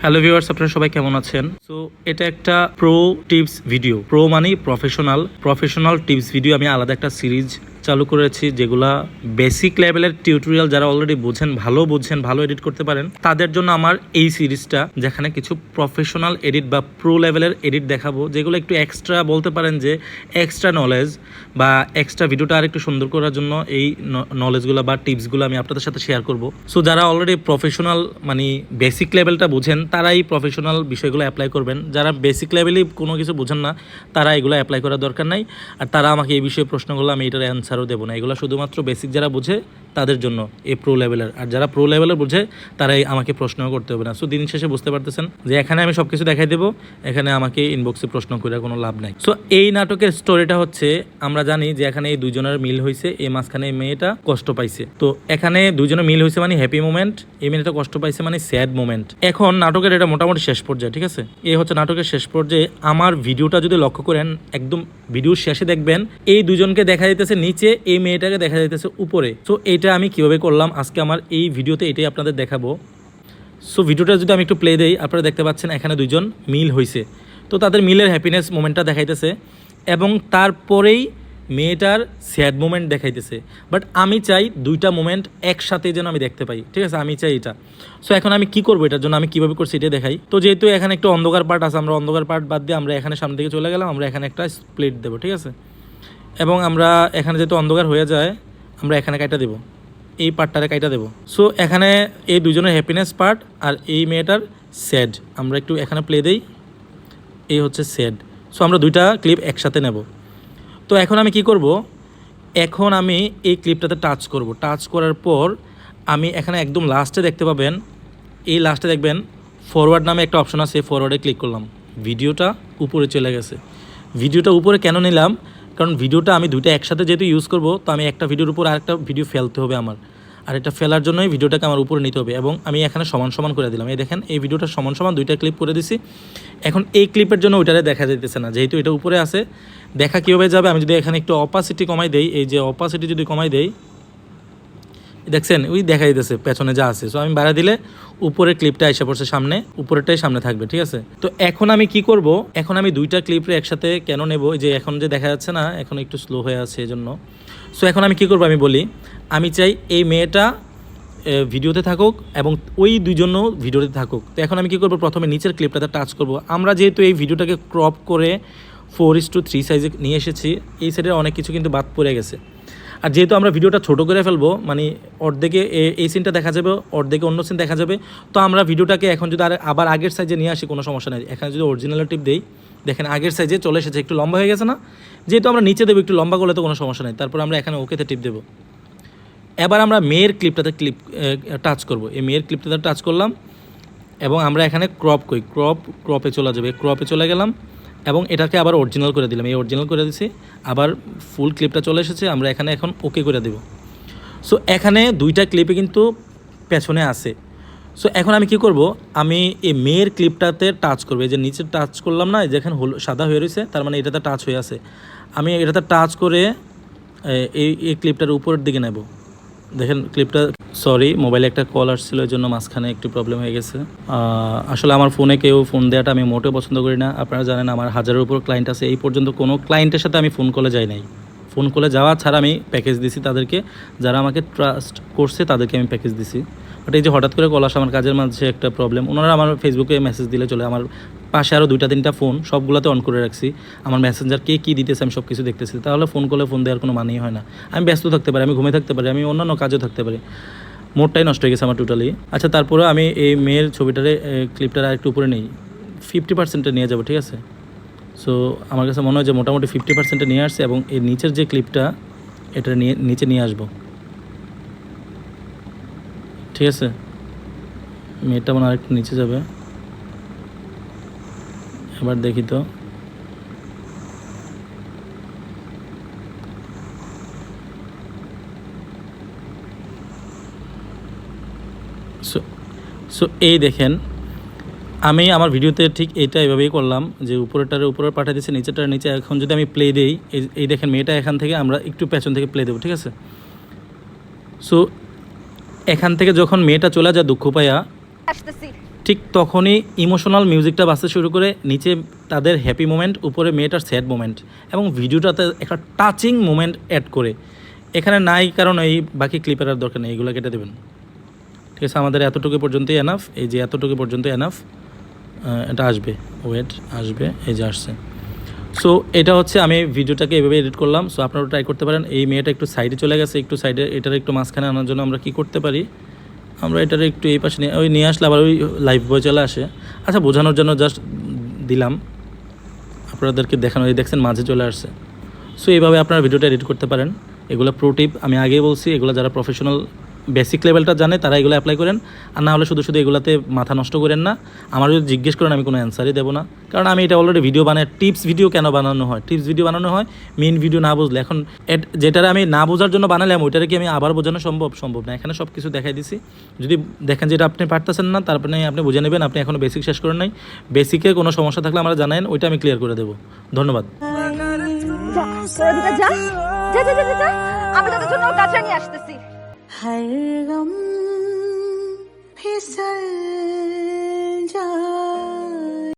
Hello viewers, আপনারা সবাই কেমন আছেন? সো এটা একটা প্রো টিপস ভিডিও। প্রো মানে প্রফেশনাল টিপস ভিডিও। আমি আলাদা একটা সিরিজ চালু করেছি, যেগুলা বেসিক লেভেলের টিউটোরিয়াল, যারা অলরেডি বুঝেন, ভালো এডিট করতে পারেন, তাদের জন্য আমার এই সিরিজটা, যেখানে কিছু প্রফেশনাল এডিট বা প্রো লেভেলের এডিট দেখাবো, যেগুলো একটু এক্সট্রা বলতে পারেন যে এক্সট্রা নলেজ বা এক্সট্রা ভিডিওটা আর একটু সুন্দর করার জন্য এই নলেজগুলো বা টিপসগুলো আমি আপনাদের সাথে শেয়ার করব। সো যারা অলরেডি প্রফেশনাল মানে বেসিক লেভেলটা বুঝেন, তারাই প্রফেশনাল বিষয়গুলো অ্যাপ্লাই করবেন। যারা বেসিক লেভেলে কোনো কিছু বুঝেন না, তারা এগুলো অ্যাপ্লাই করার দরকার নাই। আর তারা আমাকে এই বিষয়ে প্রশ্ন করলে আমি এটার অ্যান্সারও দেবো না। এগুলো শুধুমাত্র বেসিক যারা বুঝে তাদের জন্য, এই প্রো লেভেলের। আর যারা প্রো লেভেলের বুঝে, তারাই আমাকে প্রশ্নও করতে হবে না। সো দিন শেষে বুঝতে পারতেছেন যে এখানে আমি সব কিছু দেখাই দেবো, এখানে আমাকে ইনবক্সে প্রশ্ন করে কোনো লাভ নাই। সো এই নাটকের স্টোরিটা হচ্ছে, আমরা জানি যে এখানে এই দুজনের মিল হয়েছে, এই মাঝখানে এই মেয়েটা কষ্ট পাইছে। তো এখানে দুজনের মিল হয়েছে মানে হ্যাপি মোমেন্ট, এই মেয়েটা কষ্ট পাইছে মানে স্যাড মোমেন্ট। এখন নাটকের এটা মোটামুটি শেষ পর্যায়ে, ঠিক আছে? এই হচ্ছে নাটকের শেষ পর্যায়ে। আমার ভিডিওটা যদি লক্ষ্য করেন, একদম ভিডিওর শেষে দেখবেন এই দুজনকে দেখা যাইতেছে নিচে, এই মেয়েটাকে দেখা যাইতেছে উপরে। তো এইটা আমি কিভাবে করলাম আজকে আমার এই ভিডিওতে, এটাই আপনাদের দেখাবো। সো ভিডিওটা যদি আমি একটু প্লে দেই, আপনারা দেখতে পাচ্ছেন এখানে দুইজন মিল হয়েছে। তো তাদের মিলের হ্যাপিনেস মোমেন্টটা দেখাইতেছে, এবং তারপরেই মেয়েটার স্যাড মোমেন্ট দেখাইতেছে। বাট আমি চাই দুইটা মোমেন্ট একসাথে যেন আমি দেখতে পাই, ঠিক আছে? আমি চাই এটা। সো এখন আমি কি করবো, এটার জন্য আমি কীভাবে করছি এটা দেখাই। তো যেহেতু এখানে একটু অন্ধকার পার্ট আছে, আমরা অন্ধকার পার্ট বাদ দিয়ে আমরা এখানে সামনে দিকে চলে গেলাম, আমরা এখানে একটা স্প্লিট দেবো, ঠিক আছে? এবং আমরা এখানে যেহেতু অন্ধকার হয়ে যায়, আমরা এখানে কাইটা দেবো, এই পার্টটারে কাইটা দেবো। সো এখানে এই দুজনের হ্যাপিনেস পার্ট আর এই মেয়েটার স্যাড, আমরা একটু এখানে প্লে দেই। এই হচ্ছে স্যাড। সো আমরা দুইটা ক্লিপ একসাথে নেব। তো এখন আমি কি করব, এখন আমি এই ক্লিপটাতে টাচ করব। টাচ করার পর আমি এখানে একদম লাস্টে দেখতে পাবেন, এই লাস্টে দেখবেন ফরওয়ার্ড নামে একটা অপশন আছে, ফরওয়ার্ডে ক্লিক করলাম, ভিডিওটা উপরে চলে গেছে। ভিডিওটা উপরে কেন নিলাম? কারণ ভিডিওটা আমি দুইটা একসাথে যেহেতু ইউজ করব, তো আমি একটা ভিডিওর উপর আরেকটা ভিডিও ফেলতে হবে আমার, আর এটা ফেলার জন্যই ভিডিওটাকে আমার উপরে নিতে হবে। এবং আমি এখানে সমান সমান করে দিলাম, এই দেখেন এই ভিডিওটা সমান সমান দুইটা ক্লিপ করে দিছি। এখন এই ক্লিপের জন্য ওইটারে দেখা যাইতেছে না, যেহেতু এটা উপরে আছে। দেখা কীভাবে যাবে, আমি যদি এখানে একটু অপাসিটি কমাই দেই, এই যে অপাসিটি যদি কমাই দেই, দেখছেন ওই দেখা যাইতেছে পেছনে যা আছে। সো আমি বাড়া দিলে উপরের ক্লিপটা এসে পড়ছে সামনে, উপরেরটাই সামনে থাকবে, ঠিক আছে? তো এখন আমি কি করব, এখন আমি দুইটা ক্লিপে একসাথে কেন নেব, যে এখন যে দেখা যাচ্ছে না, এখন একটু স্লো হয়ে আছে এই জন্য। সো এখন আমি কি করব, আমি বলি, আমি চাই এই মেয়েটা ভিডিওতে থাকুক এবং ওই দুইজনও ভিডিওতে থাকুক। তো এখন আমি কি করব, প্রথমে নিচের ক্লিপটাতে টাচ করব। আমরা যেহেতু এই ভিডিওটাকে ক্রপ করে 4:3 সাইজে নিয়ে এসেছি, এই সাইডের অনেক কিছু কিন্তু বাদ পড়ে গেছে। আর যেহেতু আমরা ভিডিওটা ছোটো করে ফেলবো, মানে অর্ধেকে এই সিনটা দেখা যাবে, অর্ধেকে অন্য সিন দেখা যাবে। তো আমরা ভিডিওটাকে এখন যদি আবার আগের সাইজে নিয়ে আসি, কোনো সমস্যা নেই। এখানে যদি অরিজিনাল টিপ দেই, দেখেন আগের সাইজে চলে এসেছে, একটু লম্বা হয়ে গেছে না? যেহেতু আমরা নিচে দেবো, একটু লম্বা করলে তো কোনো সমস্যা নেই। তারপর আমরা এখানে ওকেতে টিপ দেবো। এবার আমরা মেয়ের ক্লিপটাতে টাচ করব। এই মেয়ের ক্লিপটাতে টাচ করলাম এবং আমরা এখানে ক্রপে চলে যাবে, ক্রপে চলে গেলাম এবং এটাকে আবার অরিজিনাল করে দিলাম। এই অরিজিনাল করে দিছি, আবার ফুল ক্লিপটা চলে এসেছে, আমরা এখানে এখন ওকে করে দেব। সো এখানে দুইটা ক্লিপে কিন্তু পেছনে আছে। সো এখন আমি কি করব, আমি এই মেয়ের ক্লিপটাতে টাচ করবো। এই যে নিচে টাচ করলাম না, যেখানে সাদা হয়ে রয়েছে, তার মানে এটাতে টাচ হয়ে আছে। আমি এটাতে টাচ করে এই ক্লিপটার উপরের দিকে নেব। দেখেন ক্লিপটা, সরি মোবাইলে একটা কল আসছিল, এই জন্য মাঝখানে একটু প্রবলেম হয়ে গেছে। আসলে আমার ফোনে কেউ ফোন দেওয়াটা আমি মোটেও পছন্দ করি না। আপনারা জানেন আমার 1000-এর উপর ক্লায়েন্ট আছে, এই পর্যন্ত কোনো ক্লায়েন্টের সাথে আমি ফোন কলে যাই নাই। ফোন কলে যাওয়া ছাড়া আমি প্যাকেজ দিছি তাদেরকে, যারা আমাকে ট্রাস্ট করছে তাদেরকে আমি প্যাকেজ দিছি। বাট এই যে হঠাৎ করে কল আসা, আমার কাজের মাঝে একটা প্রবলেম, ওনারা আমার ফেসবুকে মেসেজ দিলে চলে। আমার পাশে আরও 2-3টা ফোন, সবগুলোতে অন করে রাখছি। আমার মেসেঞ্জার কে কী দিতেছে আমি সব কিছু দেখতেছি। তাহলে ফোন করলে ফোন দেওয়ার কোনো মানেই হয় না। আমি ব্যস্ত থাকতে পারি, আমি ঘুমে থাকতে পারি, আমি অন্যান্য কাজে থাকতে পারি, মোডটাই নষ্ট হয়ে গেছে আমার টোটালি। আচ্ছা, তারপরে আমি এই মেয়ের ছবিটারে ক্লিপটার আর একটু উপরে নেই, 50%-এ নিয়ে যাবো, ঠিক আছে? সো আমার কাছে মনে হয় যে মোটামুটি 50%-এ নিয়ে আসছে, এবং এই নিচের যে ক্লিপটা, এটা নিচে নিয়ে আসবো, ঠিক আছে? মেয়েটা মনে আরেকটু নিচে যাবে। এবার দেখি তো, সো এই দেখেন আমি আমার ভিডিওতে ঠিক এইটা এভাবেই করলাম, যে উপরের পাঠিয়ে দিচ্ছি, নিচেরটার নিচে। এখন যদি আমি প্লে দিই, এই দেখেন মেয়েটা এখান থেকে, আমরা একটু পেছন থেকে প্লে দেবো, ঠিক আছে? সো এখান থেকে যখন মেয়েটা চলে যায় দুঃখ পাইয়া, ঠিক তখনই ইমোশনাল মিউজিকটা বাজতে শুরু করে, নিচে তাদের হ্যাপি মোমেন্ট, উপরে মেয়েটার স্যাড মোমেন্ট, এবং ভিডিওটাতে একটা টাচিং মোমেন্ট অ্যাড করে। এখানে নাই কারণ এই বাকি ক্লিপের আর দরকার নেই, এইগুলো কেটে দেবেন। ঠিক আছে, আমাদের এতটুকু পর্যন্তই এনাফ। এই যে এতটুকু পর্যন্ত এনাফ, এটা আসবে, ওয়েট আসবে, এই যে আসছে। সো এটা হচ্ছে আমি ভিডিওটাকে এভাবে এডিট করলাম। সো আপনারা ট্রাই করতে পারেন। এই মেয়েটা একটু সাইডে চলে গেছে, একটু সাইডে, এটার একটু মাঝখানে আনার জন্য আমরা কি করতে পারি, আমরা এটার একটু এই পাশে নিয়ে আসলে আবার ওই লাইভ বয় চলে আসে। আচ্ছা, বোঝানোর জন্য জাস্ট দিলাম আপনাদেরকে দেখানো, এই দেখছেন মাঝে চলে আসছে। সো এইভাবে আপনারা ভিডিওটা এডিট করতে পারেন। এগুলো প্রো টিপ, আমি আগেই বলছি, এগুলো যারা প্রফেশনাল বেসিক লেভেলটা জানে তারা এগুলো অ্যাপ্লাই করেন। আর না হলে শুধু শুধু এগুলোতে মাথা নষ্ট করেন না। আমার যদি জিজ্ঞেস করেন আমি কোনো অ্যান্সারই দেবো না, কারণ আমি এটা অলরেডি ভিডিও বানাই। টিপস ভিডিও কেন বানানো হয়? টিপস ভিডিও বানানো হয় মেইন ভিডিও না বুঝলে। এখন যেটারে আমি না বোঝার জন্য বানালাম, ওইটারে কি আমি আবার বোঝানো সম্ভব না। এখানে সব কিছু দেখাই দিছি। যদি দেখেন যেটা আপনি পারতেছেন না, তারপরে আপনি বুঝে নেবেন, আপনি এখনও বেসিক শেষ করেন নাই। বেসিকে কোনো সমস্যা থাকলে আমরা জানায়েন, ওইটা আমি ক্লিয়ার করে দেবো। ধন্যবাদ। আমি তোদের জন্য গাছ নিয়ে আসতেছি। हर गम फिसल